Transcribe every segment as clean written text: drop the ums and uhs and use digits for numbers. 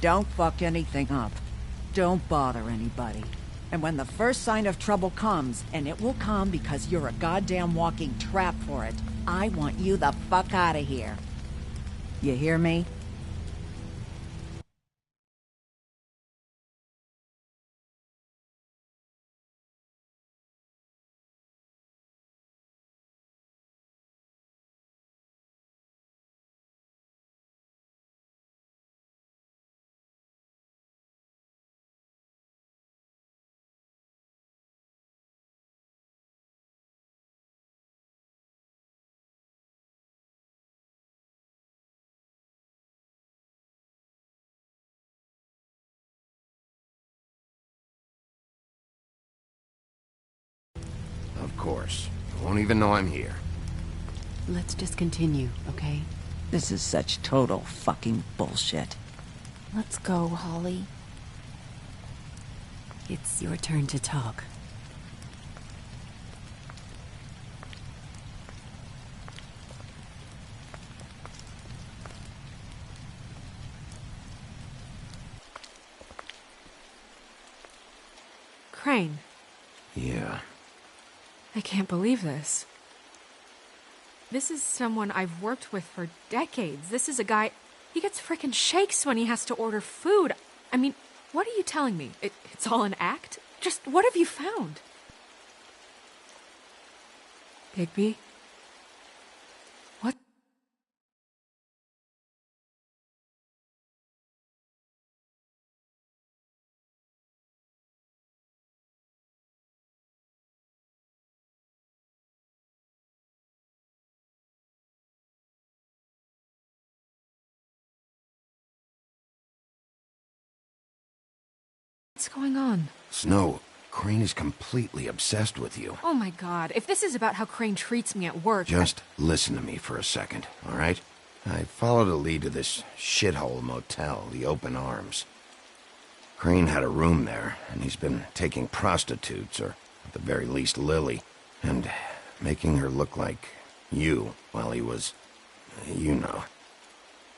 Don't fuck anything up. Don't bother anybody. And when the first sign of trouble comes, and it will come because you're a goddamn walking trap for it, I want you the fuck out of here. You hear me? Of course. You won't even know I'm here. Let's just continue, okay? This is such total fucking bullshit. Let's go, Holly. It's your turn to talk. Crane. Yeah. I can't believe this. This is someone I've worked with for decades. This is a guy... He gets frickin' shakes when he has to order food. I mean, what are you telling me? It's all an act? Just what have you found? Bigby? What? What's going on? Snow, Crane is completely obsessed with you. Oh my god, if this is about how Crane treats me at work... Just listen to me for a second, all right? I followed a lead to this shithole motel, the Open Arms. Crane had a room there, and he's been taking prostitutes, or at the very least Lily, and making her look like you while he was... you know.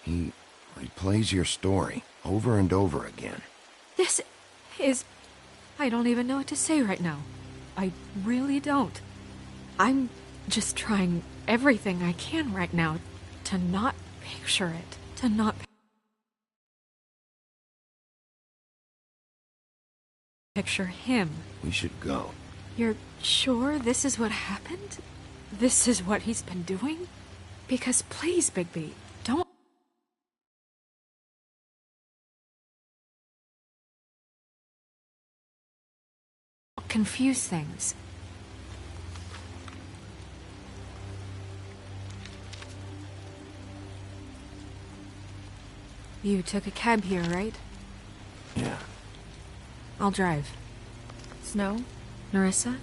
He replays your story over and over again. This is... I don't even know what to say right now. I really don't. I'm just trying everything I can right now to not picture it. To not picture him. We should go. You're sure this is what happened? This is what he's been doing? Because please, Bigby, don't... confuse things. You took a cab here, right? Yeah. I'll drive. Snow? Nerissa?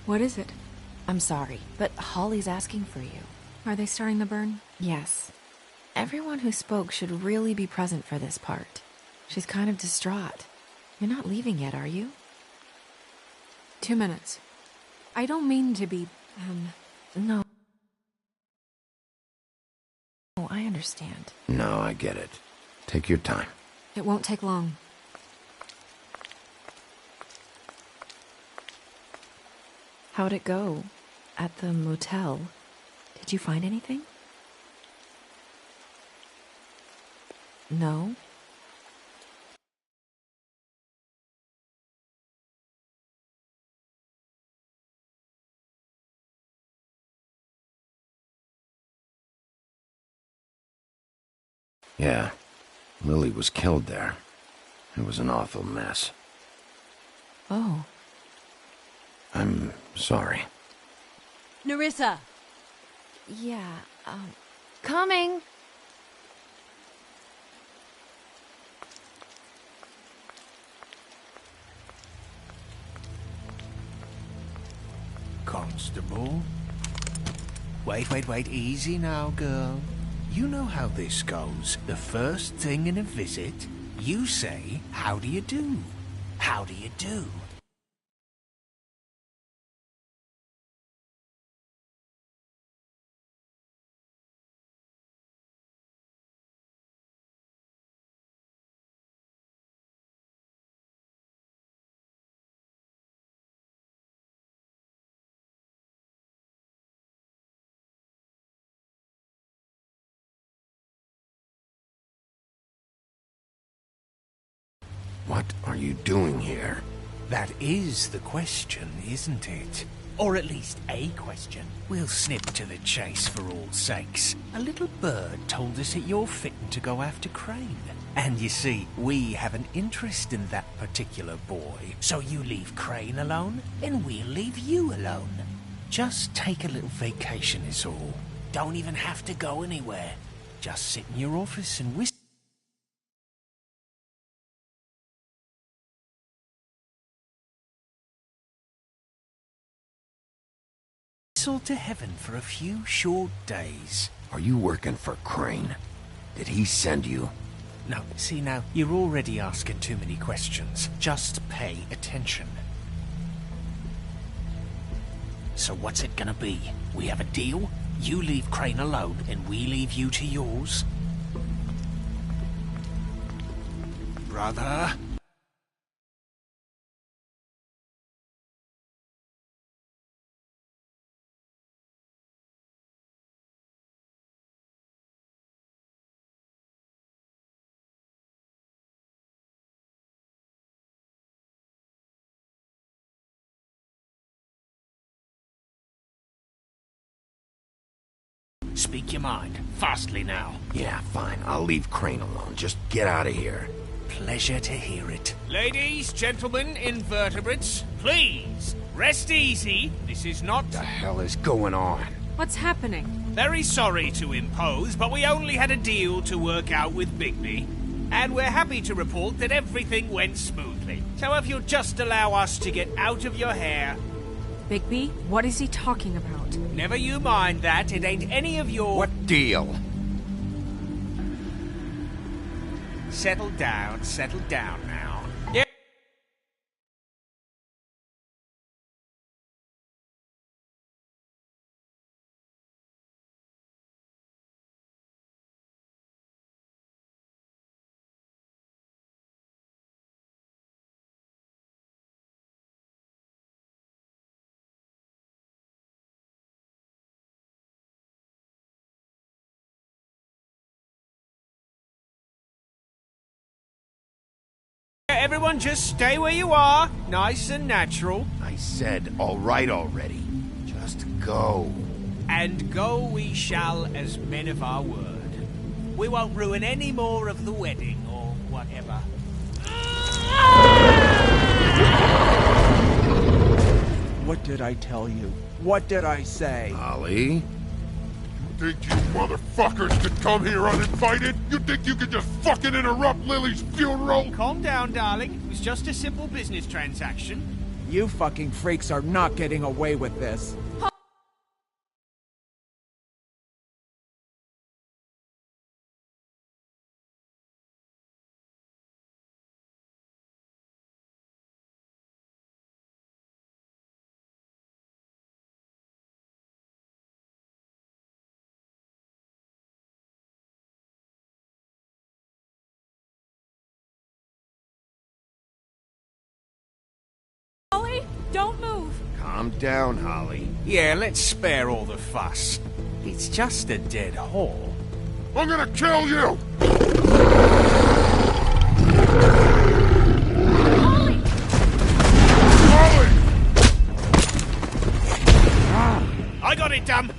What is it? I'm sorry, but Holly's asking for you. Are they starting the burn? Yes. Everyone who spoke should really be present for this part. She's kind of distraught. You're not leaving yet, are you? 2 minutes. I don't mean to be, No. Oh, I understand. No, I get it. Take your time. It won't take long. How'd it go? At the motel? Did you find anything? No? Yeah. Lily was killed there. It was an awful mess. Oh. I'm sorry. Nerissa! Yeah, coming! Constable? Wait, easy now, girl. You know how this goes. The first thing in a visit, you say, how do you do? How do you do? What are you doing here? That is the question, isn't it? Or at least a question. We'll snip to the chase for all sakes. A little bird told us that you're fitting to go after Crane. And you see, we have an interest in that particular boy. So you leave Crane alone, and we'll leave you alone. Just take a little vacation is all. Don't even have to go anywhere. Just sit in your office and whistle to heaven for a few short days. Are you working for Crane? Did he send you? No, see now, you're already asking too many questions. Just pay attention. So what's it gonna be? We have a deal? You leave Crane alone, and we leave you to yours? Brother? Speak your mind. Fastly now. Yeah, fine. I'll leave Crane alone. Just get out of here. Pleasure to hear it. Ladies, gentlemen, invertebrates, please, rest easy. This is not... What the hell is going on? What's happening? Very sorry to impose, but we only had a deal to work out with Bigby. And we're happy to report that everything went smoothly. So if you'll just allow us to get out of your hair... Bigby, what is he talking about? Never you mind that. It ain't any of your... What deal? Settle down now. Yeah. Everyone just stay where you are. Nice and natural. I said all right already. Just go. And go we shall as men of our word. We won't ruin any more of the wedding or whatever. What did I tell you? What did I say? Ollie? Think you motherfuckers could come here uninvited? You think you could just fucking interrupt Lily's funeral? Calm down, darling. It was just a simple business transaction. You fucking freaks are not getting away with this. Don't move! Calm down, Holly. Yeah, let's spare all the fuss. It's just a dead hole. I'm gonna kill you! Ollie! Ollie! I got it, damn.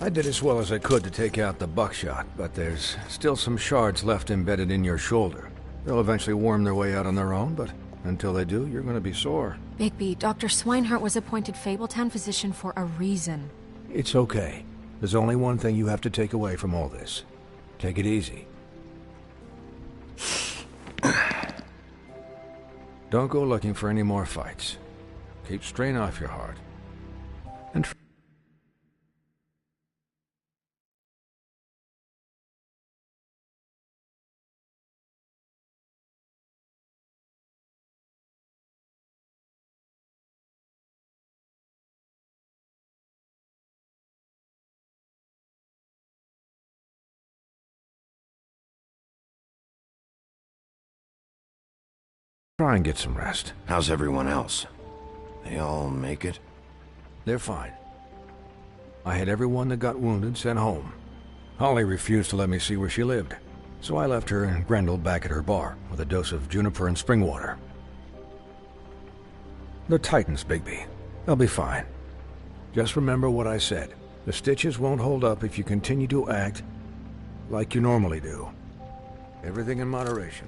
I did as well as I could to take out the buckshot, but there's still some shards left embedded in your shoulder. They'll eventually worm their way out on their own, but until they do, you're going to be sore. Bigby, Dr. Swinehart was appointed Fabletown physician for a reason. It's okay. There's only one thing you have to take away from all this. Take it easy. Don't go looking for any more fights. Keep strain off your heart. And try and get some rest. How's everyone else? They all make it? They're fine. I had everyone that got wounded sent home. Holly refused to let me see where she lived, so I left her and Grendel back at her bar with a dose of juniper and spring water. They're Titans, Bigby. They'll be fine. Just remember what I said. The stitches won't hold up if you continue to act like you normally do. Everything in moderation.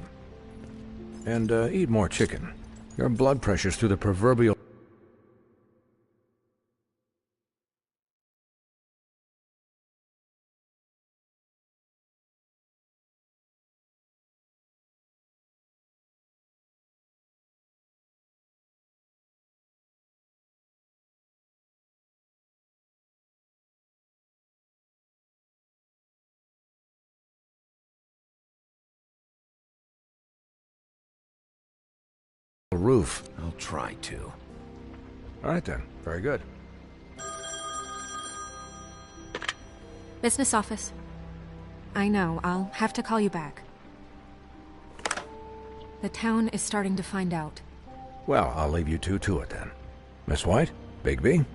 And eat more chicken. Your blood pressure's through the proverbial... roof. I'll try to. All right then. Very good. Business office. I know, I'll have to call you back. The town is starting to find out. Well, I'll leave you two to it then. Miss White? Bigby?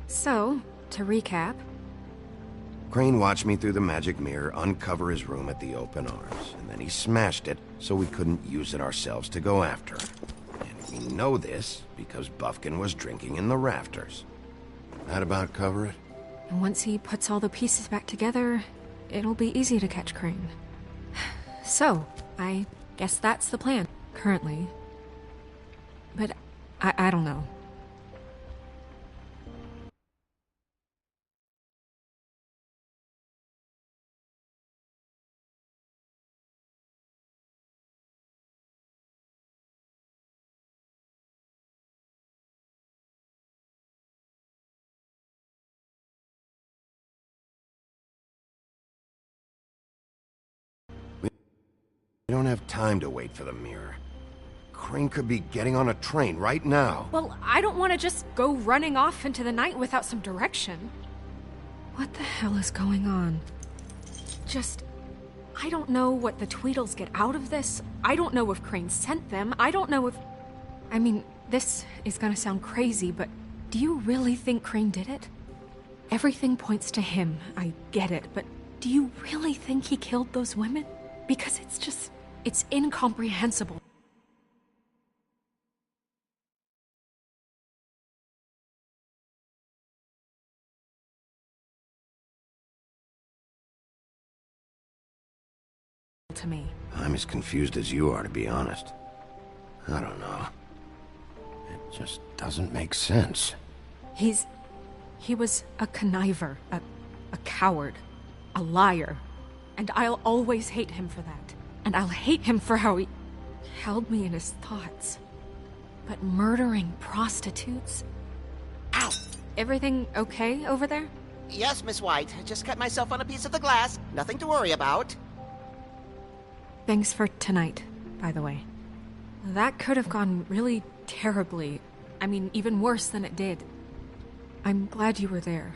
So, to recap... Crane watched me through the magic mirror uncover his room at the open arms, and then he smashed it so we couldn't use it ourselves to go after him. And we know this because Buffkin was drinking in the rafters. That about cover it? And once he puts all the pieces back together, it'll be easy to catch Crane. So, I guess that's the plan, currently. But I don't know. We don't have time to wait for the mirror. Crane could be getting on a train right now. Well, I don't want to just go running off into the night without some direction. What the hell is going on? I don't know what the Tweedles get out of this. I don't know if Crane sent them. I don't know if... I mean, this is gonna sound crazy, but do you really think Crane did it? Everything points to him, I get it, but do you really think he killed those women? Because it's incomprehensible. To me. I'm as confused as you are, to be honest. I don't know. It just doesn't make sense. He was a conniver, a coward, a liar. And I'll always hate him for that. And I'll hate him for how he held me in his thoughts. But murdering prostitutes? Ow! Everything okay over there? Yes, Miss White. Just cut myself on a piece of the glass. Nothing to worry about. Thanks for tonight, by the way. That could have gone really terribly. I mean, even worse than it did. I'm glad you were there.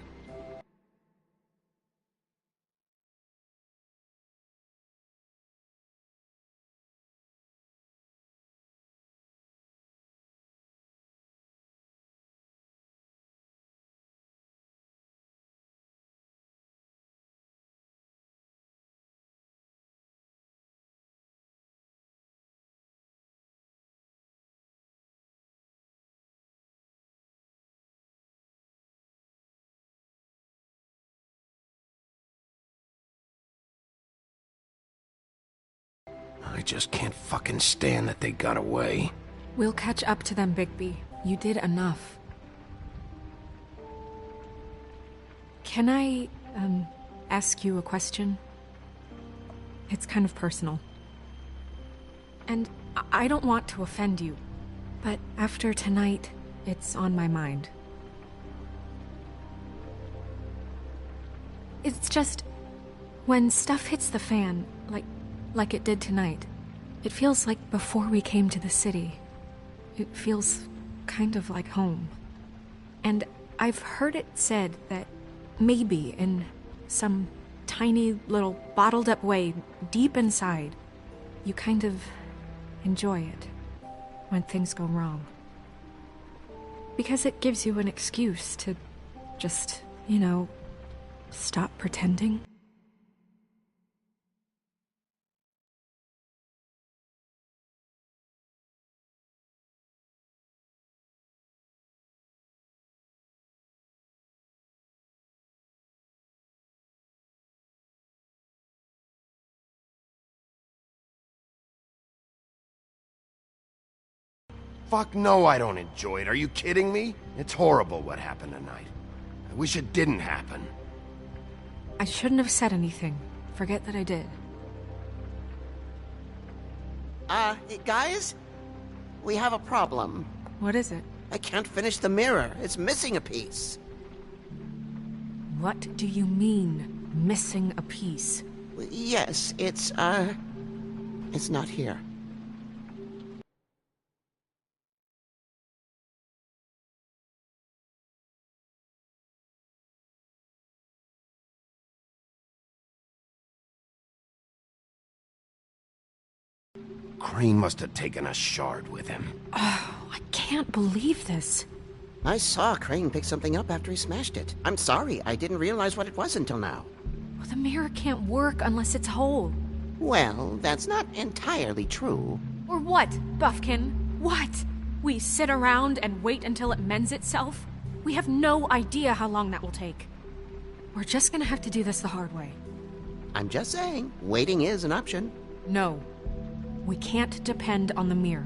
I just can't fucking stand that they got away. We'll catch up to them, Bigby. You did enough. Can I, ask you a question? It's kind of personal. And I don't want to offend you, but after tonight, it's on my mind. It's just, when stuff hits the fan, like it did tonight, it feels like before we came to the city. It feels kind of like home. And I've heard it said that maybe in some tiny little bottled up way deep inside, you kind of enjoy it when things go wrong. Because it gives you an excuse to just, stop pretending. Fuck no, I don't enjoy it. Are you kidding me? It's horrible what happened tonight. I wish it didn't happen. I shouldn't have said anything. Forget that I did. Guys? We have a problem. What is it? I can't finish the mirror. It's missing a piece. What do you mean, missing a piece? Yes, it's not here. Crane must have taken a shard with him. Oh, I can't believe this. I saw Crane pick something up after he smashed it. I'm sorry, I didn't realize what it was until now. Well, the mirror can't work unless it's whole. Well, that's not entirely true. Or what, Buffkin? What? We sit around and wait until it mends itself? We have no idea how long that will take. We're just gonna have to do this the hard way. I'm just saying, waiting is an option. No. We can't depend on the mirror.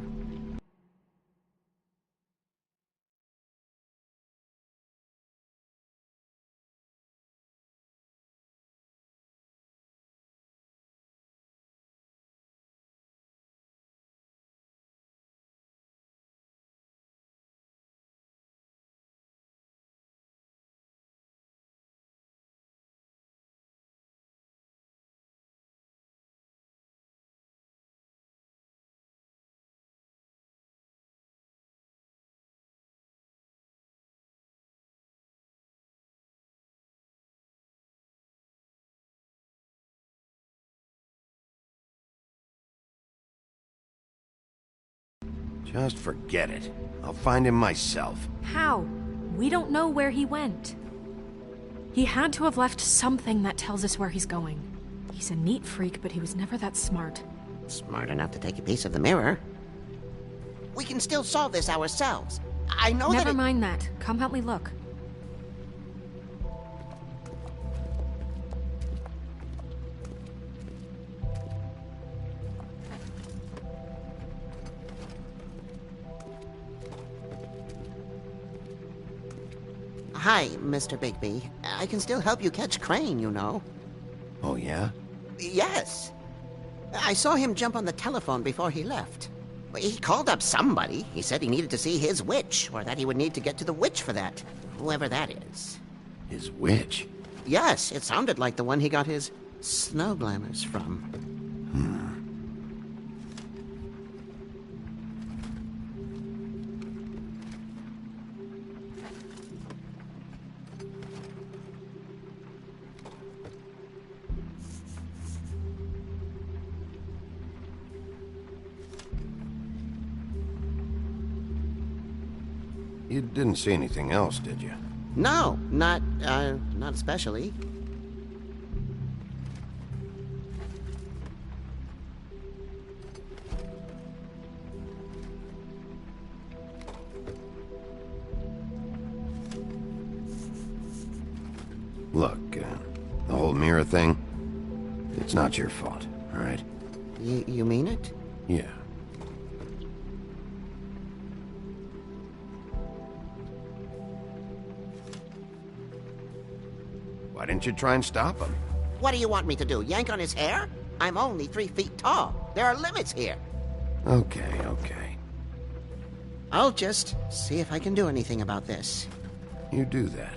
Just forget it. I'll find him myself. How? We don't know where he went. He had to have left something that tells us where he's going. He's a neat freak, but he was never that smart. Smart enough to take a piece of the mirror. We can still solve this ourselves. I know Never mind that. Come help me look. Hi, Mr. Bigby. I can still help you catch Crane, you know. Oh, yeah? Yes. I saw him jump on the telephone before he left. He called up somebody. He said he needed to see his witch, or that he would need to get to the witch for that. Whoever that is. His witch? Yes, it sounded like the one he got his snow glamours from. You didn't see anything else, did you? No, not especially. Look, the whole mirror thing, it's not your fault, all right? You mean it? Yeah. Why didn't you try and stop him? What do you want me to do, yank on his hair? I'm only 3 feet tall. There are limits here. Okay, okay. I'll just see if I can do anything about this. You do that.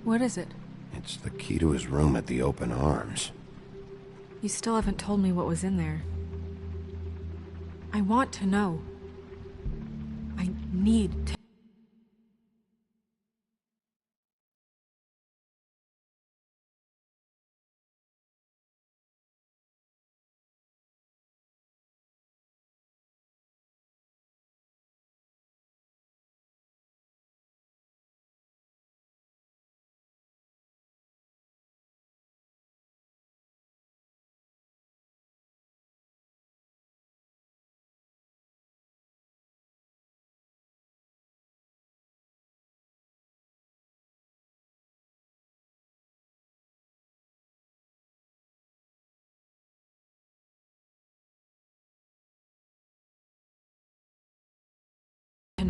What is it? It's the key to his room at the Open Arms. You still haven't told me what was in there. I want to know. I need to.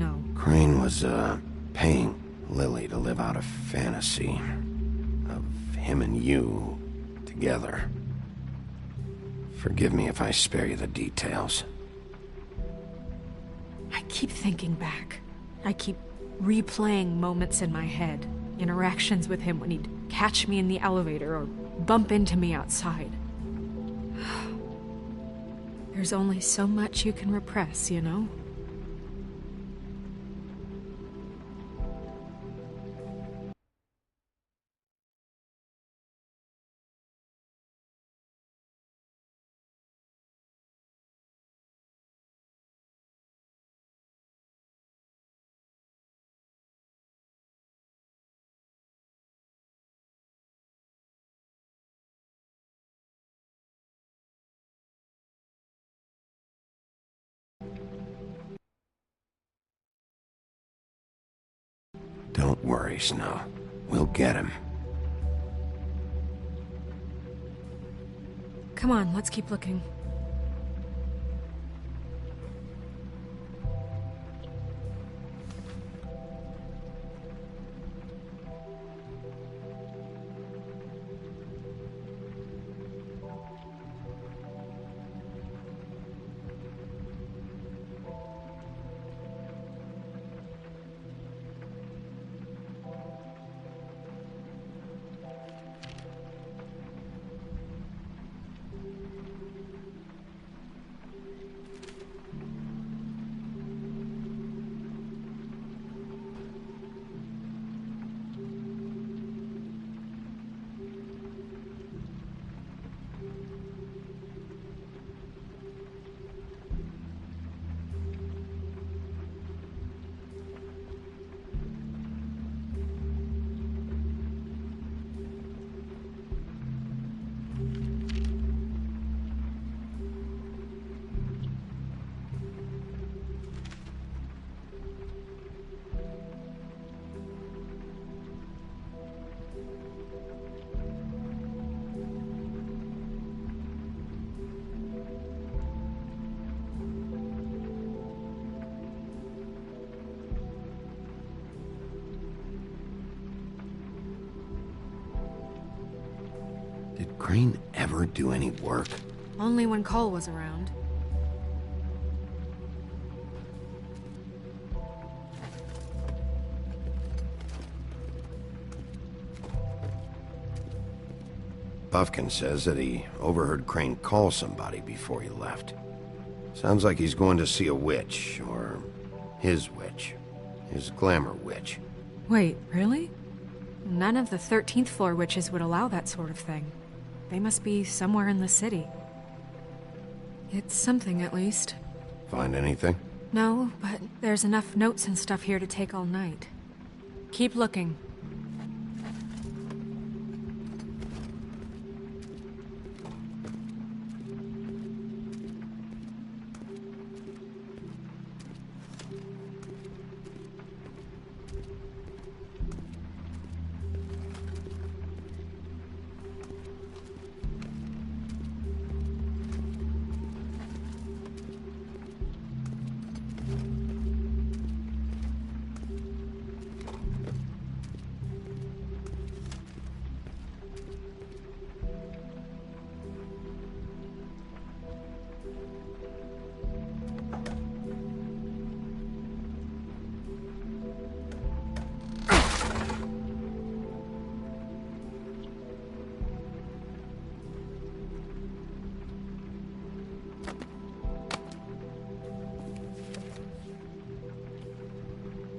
know. Crane was, paying Lily to live out a fantasy of him and you together. Forgive me if I spare you the details. I keep thinking back. I keep replaying moments in my head. Interactions with him when he'd catch me in the elevator or bump into me outside. There's only so much you can repress, you know? Don't worry, Snow. We'll get him. Come on, let's keep looking. Did Crane ever do any work? Only when Cole was around. Buffkin says that he overheard Crane call somebody before he left. Sounds like he's going to see a witch, or his witch. His glamour witch. Wait, really? None of the 13th floor witches would allow that sort of thing. They must be somewhere in the city. It's something, at least. Find anything? No, but there's enough notes and stuff here to take all night. Keep looking.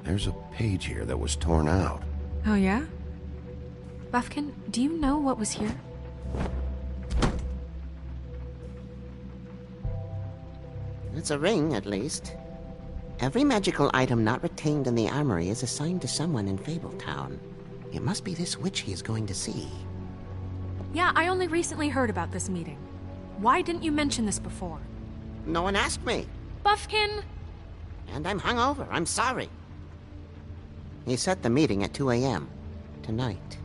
There's a page here that was torn out. Oh, yeah? Buffkin, do you know what was here? It's a ring, at least. Every magical item not retained in the armory is assigned to someone in Fabletown. It must be this witch he is going to see. Yeah, I only recently heard about this meeting. Why didn't you mention this before? No one asked me. Buffkin! And I'm hungover. I'm sorry. He set the meeting at 2 a.m. tonight.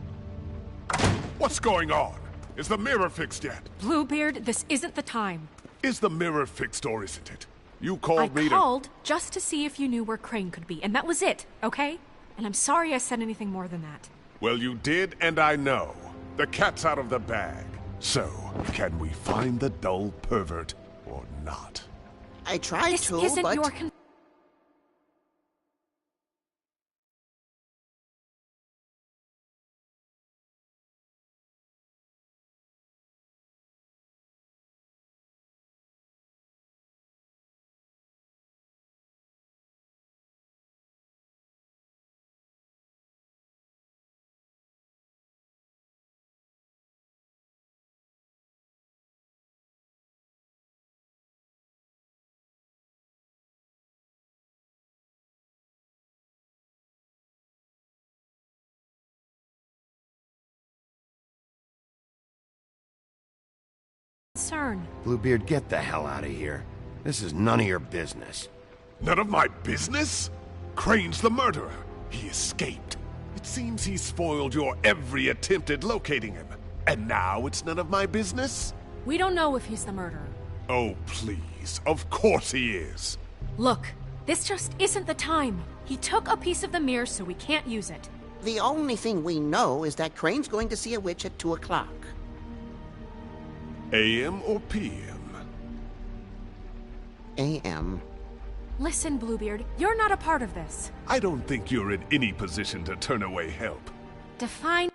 What's going on? Is the mirror fixed yet? Bluebeard, this isn't the time. Is the mirror fixed or isn't it? You called me I called just to see if you knew where Crane could be, and that was it, okay? And I'm sorry I said anything more than that. Well, you did, and I know. The cat's out of the bag. So, can we find the dull pervert or not? I tried This to, isn't but... your concern. Bluebeard, get the hell out of here. This is none of your business. None of my business? Crane's the murderer. He escaped. It seems he spoiled your every attempt at locating him. And now it's none of my business? We don't know if he's the murderer. Oh, please. Of course he is. Look, this just isn't the time. He took a piece of the mirror, so we can't use it. The only thing we know is that Crane's going to see a witch at 2 o'clock. AM or PM? AM. Listen, Bluebeard, you're not a part of this. I don't think you're in any position to turn away help. Define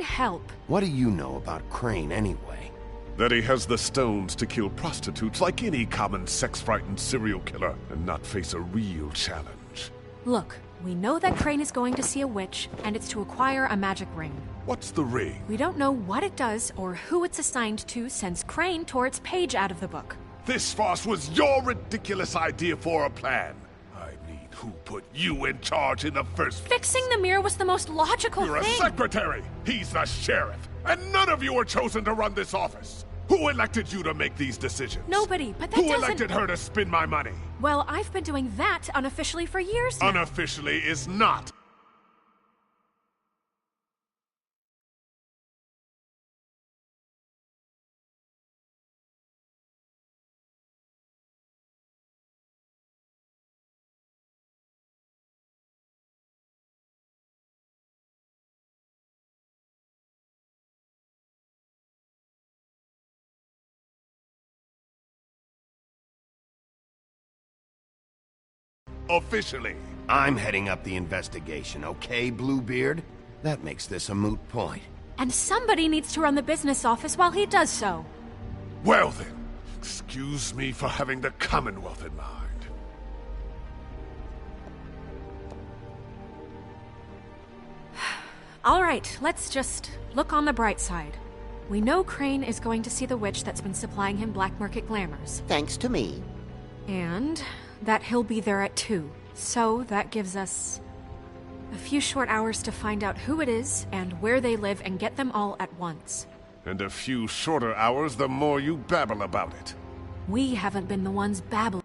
help. What do you know about Crane, anyway? That he has the stones to kill prostitutes like any common sex-frightened serial killer and not face a real challenge. Look, we know that Crane is going to see a witch, and it's to acquire a magic ring. What's the ring? We don't know what it does or who it's assigned to since Crane tore its page out of the book. This farce was your ridiculous idea for a plan. I mean, who put you in charge in the first place? Fixing the mirror was the most logical You're thing. a secretary! He's the sheriff! And none of you were chosen to run this office! Who elected you to make these decisions? Nobody, but that Who doesn't... elected her to spend my money? Well, I've been doing that unofficially for years now. Unofficially is not Officially. I'm heading up the investigation, okay, Bluebeard? That makes this a moot point. And somebody needs to run the business office while he does so. Well then, excuse me for having the Commonwealth in mind. All right, let's just look on the bright side. We know Crane is going to see the witch that's been supplying him black market glamours. Thanks to me. And that he'll be there at 2. So that gives us a few short hours to find out who it is and where they live and get them all at once. And a few shorter hours the more you babble about it. We haven't been the ones babbling.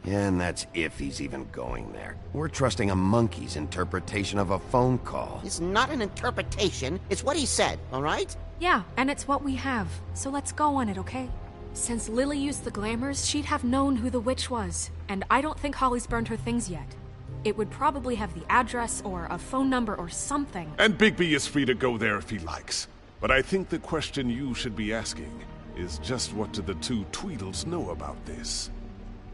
Yeah, and that's if he's even going there. We're trusting a monkey's interpretation of a phone call. It's not an interpretation, it's what he said, all right? Yeah, and it's what we have. So let's go on it, okay? Since Lily used the glamours, she'd have known who the witch was. And I don't think Holly's burned her things yet. It would probably have the address or a phone number or something. And Bigby is free to go there if he likes. But I think the question you should be asking is just what do the two Tweedles know about this?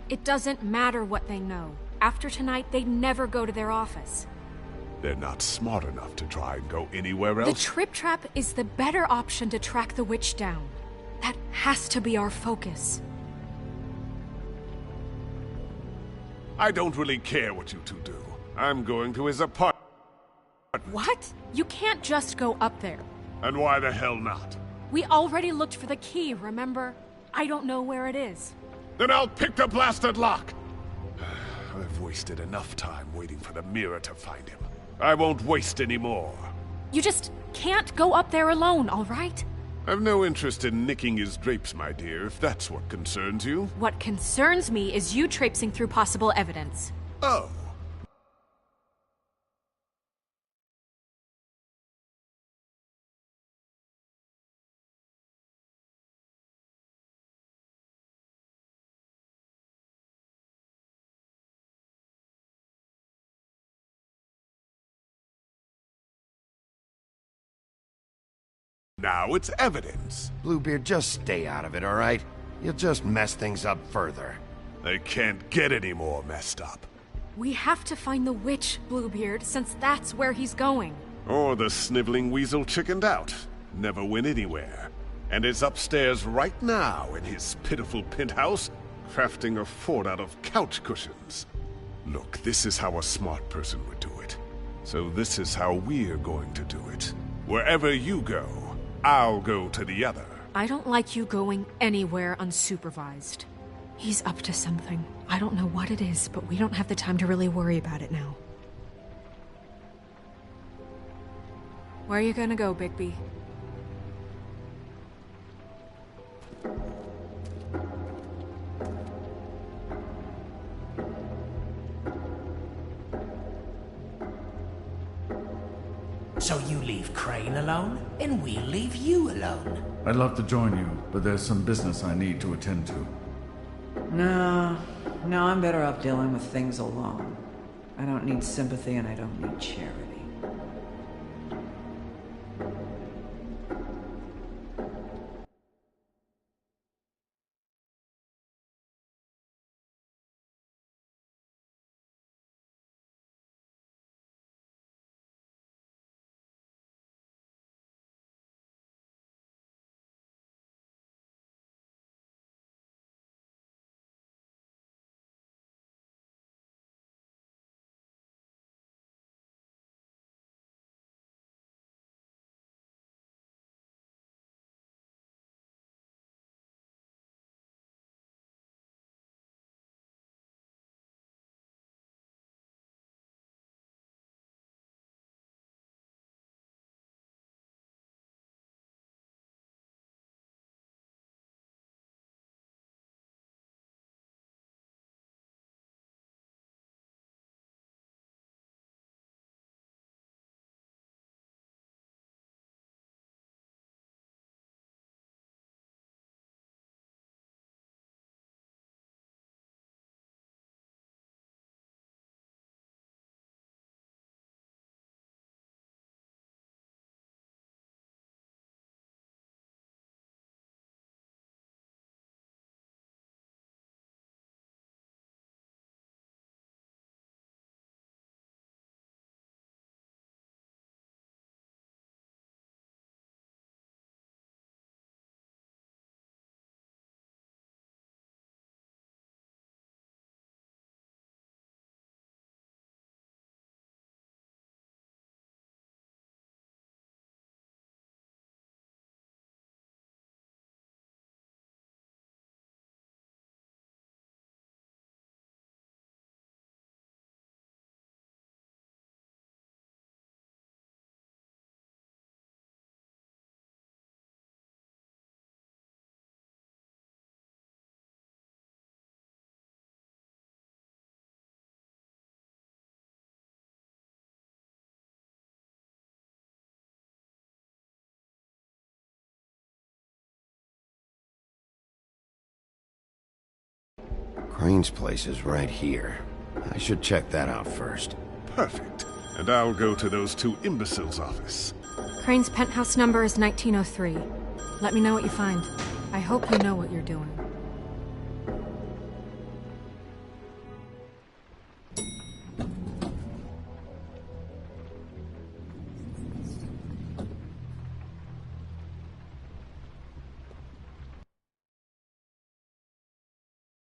It doesn't matter what they know. After tonight, they'd never go to their office. They're not smart enough to try and go anywhere else. The Trip Trap is the better option to track the witch down. That has to be our focus. I don't really care what you two do. I'm going to his apartment. What? You can't just go up there. And why the hell not? We already looked for the key, remember? I don't know where it is. Then I'll pick the blasted lock! I've wasted enough time waiting for the mirror to find him. I won't waste any more. You just can't go up there alone, all right? I've no interest in nicking his drapes, my dear, if that's what concerns you. What concerns me is you traipsing through possible evidence. Oh. Now it's evidence. Bluebeard, just stay out of it, all right? You'll just mess things up further. They can't get any more messed up. We have to find the witch, Bluebeard, since that's where he's going. Or the sniveling weasel chickened out. Never went anywhere. And is upstairs right now in his pitiful penthouse, crafting a fort out of couch cushions. Look, this is how a smart person would do it. So this is how we're going to do it. Wherever you go, I'll go to the other. I don't like you going anywhere unsupervised. He's up to something. I don't know what it is, but we don't have the time to really worry about it now. Where are you gonna go, Bigby? So you leave Crane alone, and we'll leave you alone. I'd love to join you, but there's some business I need to attend to. No, I'm better off dealing with things alone. I don't need sympathy and I don't need charity. Crane's place is right here. I should check that out first. Perfect. And I'll go to those two imbeciles' office. Crane's penthouse number is 1903. Let me know what you find. I hope you know what you're doing.